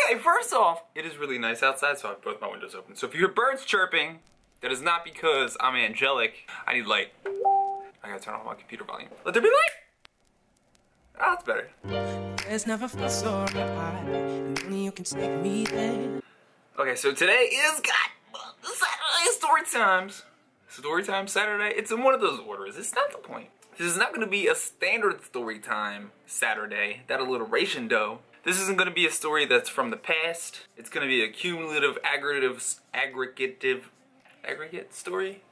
Okay, first off, it is really nice outside, so I have both my windows open. So if you hear birds chirping, that is not because I'm angelic. I need light. I gotta turn off my computer volume. Let there be light! Ah, that's better. There's never felt so right, and only you can take me there. Okay, so today is Saturday story times. Story time Saturday. It's in one of those orders. It's not the point. This is not going to be a standard story time Saturday. That alliteration, though. This isn't going to be a story that's from the past. It's going to be a cumulative, aggregate story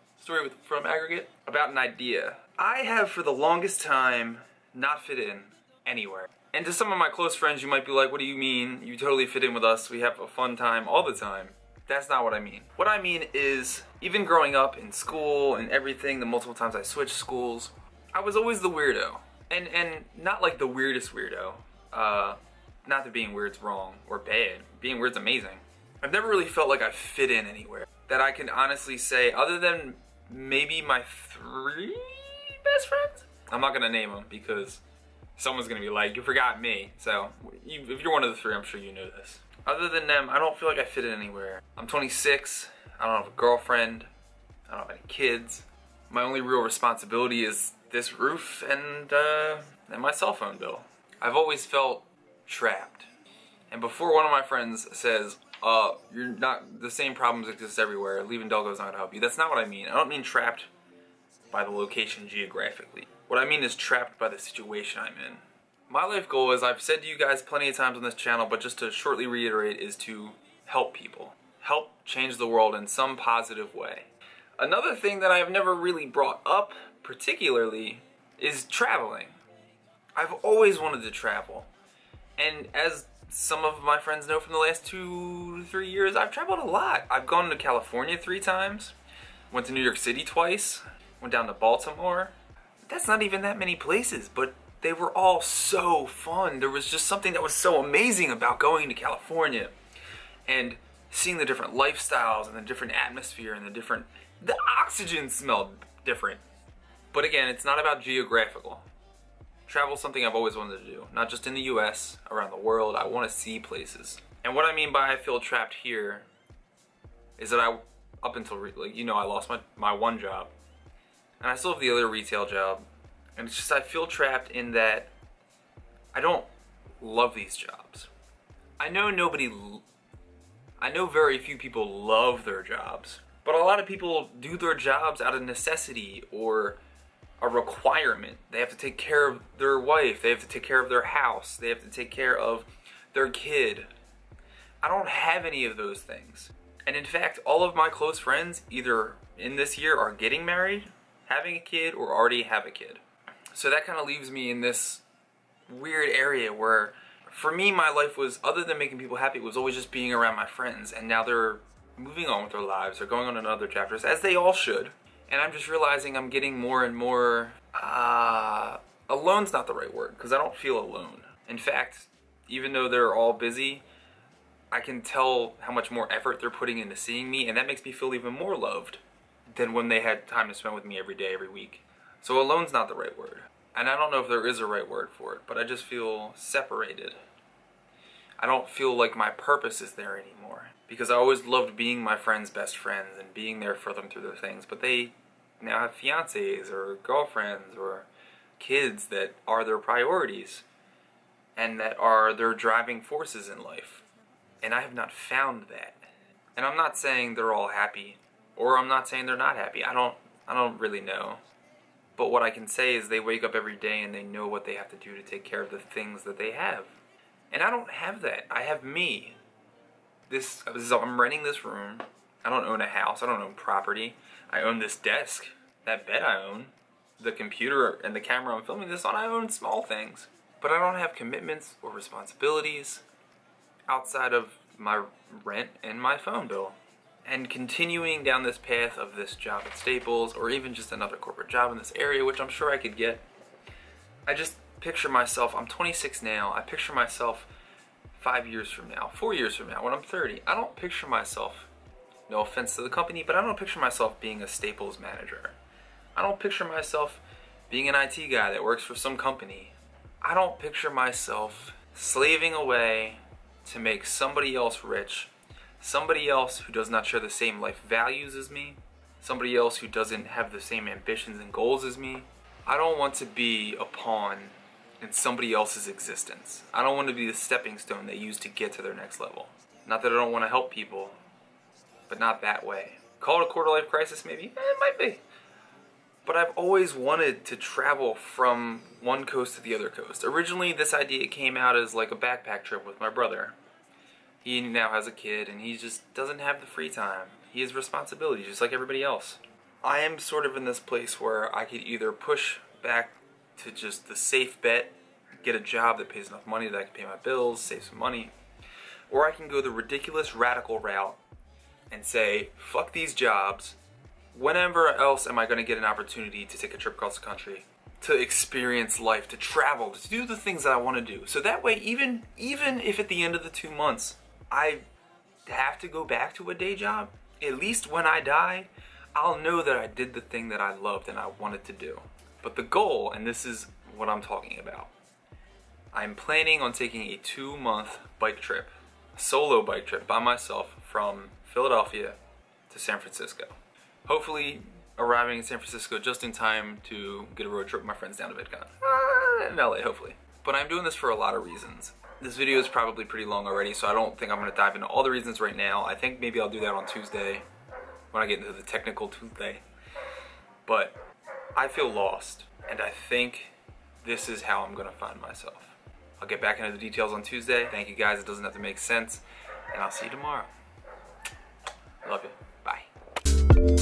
from aggregate about an idea. I have for the longest time not fit in anywhere. And to some of my close friends, you might be like, what do you mean? You totally fit in with us. We have a fun time all the time. That's not what I mean. What I mean is, even growing up in school and everything, the multiple times I switched schools, I was always the weirdo. And not like the weirdest weirdo. Not that being weird's wrong or bad. Being weird's amazing. I've never really felt like I fit in anywhere. That I can honestly say, other than maybe my 3 best friends? I'm not gonna name them because someone's gonna be like, you forgot me. So, if you're one of the 3, I'm sure you know this. Other than them, I don't feel like I fit in anywhere. I'm 26, I don't have a girlfriend, I don't have any kids. My only real responsibility is this roof and my cell phone bill. I've always felt trapped. And before one of my friends says, you're not, the same problems exist everywhere, leaving Delgo's not gonna help you. That's not what I mean. I don't mean trapped by the location geographically. What I mean is trapped by the situation I'm in. My life goal, as I've said to you guys plenty of times on this channel, but just to shortly reiterate, is to help people. Help change the world in some positive way. Another thing that I've never really brought up particularly is traveling. I've always wanted to travel. And as some of my friends know from the last 2 to 3 years, I've traveled a lot. I've gone to California 3 times, went to New York City twice, went down to Baltimore. That's not even that many places, but they were all so fun. There was just something that was so amazing about going to California and seeing the different lifestyles and the different atmosphere and the oxygen smelled different. But again, it's not about geographical. Travel is something I've always wanted to do, not just in the US, around the world. I want to see places. And what I mean by I feel trapped here is that up until, I lost my one job. And I still have the other retail job. And it's just I feel trapped in that I don't love these jobs. I know very few people love their jobs. But a lot of people do their jobs out of necessity or a requirement. They have to take care of their wife. They have to take care of their house. They have to take care of their kid. I don't have any of those things. And in fact, all of my close friends either in this year are getting married, having a kid, or already have a kid. So that kind of leaves me in this weird area where, for me, my life was, other than making people happy, it was always just being around my friends. And now they're moving on with their lives. They're going on to other chapters, as they all should. And I'm just realizing I'm getting more and more, alone's not the right word, because I don't feel alone. In fact, even though they're all busy, I can tell how much more effort they're putting into seeing me, and that makes me feel even more loved than when they had time to spend with me every day, every week. So alone's not the right word. And I don't know if there is a right word for it, but I just feel separated. I don't feel like my purpose is there anymore. Because I always loved being my friends' best friends and being there for them through their things. But they now have fiancés or girlfriends or kids that are their priorities. And that are their driving forces in life. And I have not found that. And I'm not saying they're all happy. Or I'm not saying they're not happy. I don't really know. But what I can say is they wake up every day and they know what they have to do to take care of the things that they have. And I don't have that. I have me. I'm renting this room. I don't own a house. I don't own property. I own this desk. That bed I own. The computer and the camera I'm filming this on, I own small things. But I don't have commitments or responsibilities outside of my rent and my phone bill. And continuing down this path of this job at Staples, or even just another corporate job in this area, which I'm sure I could get, I just picture myself, I'm 26 now, I picture myself 5 years from now, 4 years from now, when I'm 30. I don't picture myself, no offense to the company, but I don't picture myself being a Staples manager. I don't picture myself being an IT guy that works for some company. I don't picture myself slaving away to make somebody else rich, somebody else who does not share the same life values as me, somebody else who doesn't have the same ambitions and goals as me. I don't want to be a pawn in somebody else's existence. I don't want to be the stepping stone they use to get to their next level. Not that I don't want to help people, but not that way. Call it a quarter-life crisis maybe? It might be. But I've always wanted to travel from one coast to the other coast. Originally, this idea came out as like a backpack trip with my brother. He now has a kid and he just doesn't have the free time. He has responsibilities just like everybody else. I am sort of in this place where I could either push back to just the safe bet, get a job that pays enough money that I can pay my bills, save some money, or I can go the ridiculous radical route and say, fuck these jobs. Whenever else am I going to get an opportunity to take a trip across the country, to experience life, to travel, to do the things that I want to do. So that way, even if at the end of the 2 months I have to go back to a day job, at least when I die, I'll know that I did the thing that I loved and I wanted to do. But the goal, and this is what I'm talking about, I'm planning on taking a 2-month bike trip, a solo bike trip by myself from Philadelphia to San Francisco. Hopefully arriving in San Francisco just in time to get a road trip with my friends down to VidCon. In LA, hopefully. But I'm doing this for a lot of reasons. This video is probably pretty long already, so I don't think I'm going to dive into all the reasons right now. I think maybe I'll do that on Tuesday, when I get into the technical Tuesday. But I feel lost, and I think this is how I'm going to find myself. I'll get back into the details on Tuesday. Thank you guys, it doesn't have to make sense, and I'll see you tomorrow. Love you. Bye.